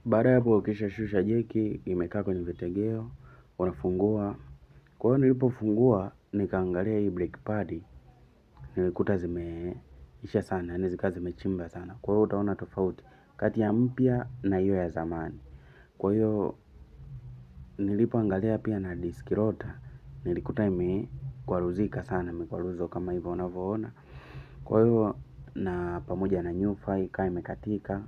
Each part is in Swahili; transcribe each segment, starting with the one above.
Baada ya hapo ukishashusha jeki imekaa kwenye vitegeo, unafungua. Kwa hiyo nilipofungua nikaangalia hii brake pad, nilikuta zimeisha sana, yaani zikawa zimechimba sana. Kwa hiyo utaona tofauti kati ya mpya na hiyo ya zamani. Kwa hiyo nilipoangalia pia na disk rota, nilikuta imekwaruzika sana, imekwaruzwa kama hivyo unavyoona. Kwa hiyo na pamoja na nyufa ikawa imekatika.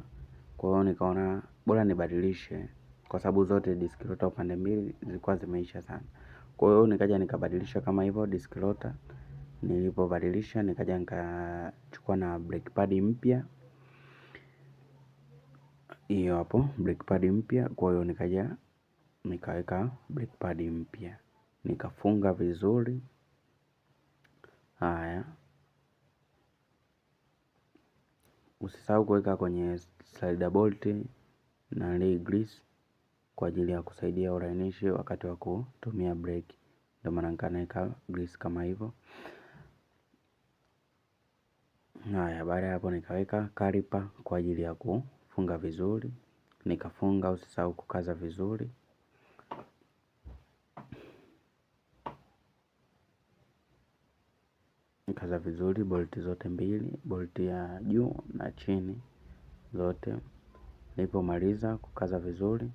Kwa hiyo nikaona bora nibadilishe, kwa sababu zote disk rota upande mbili zilikuwa zimeisha sana. Kwa hiyo nikaja nikabadilisha kama hivyo disk rota. Nilipobadilisha nikaja nikachukua na brake pad mpya. Hiyo hapo brake pad mpya. Kwa hiyo nikaja nikaweka brake pad mpya, nikafunga vizuri. Haya, usisahau kuweka kwenye slider bolt na lay grease kwa ajili ya kusaidia ulainishi wakati wa kutumia brake. Ndio maana nikaweka grease kama hivyo. Haya, baada ya hapo nikaweka kalipa kwa ajili ya kufunga vizuri. Nikafunga, usisahau kukaza vizuri. Nikaza vizuri bolti zote mbili, bolti ya juu na chini zote. Nilipomaliza kukaza vizuri,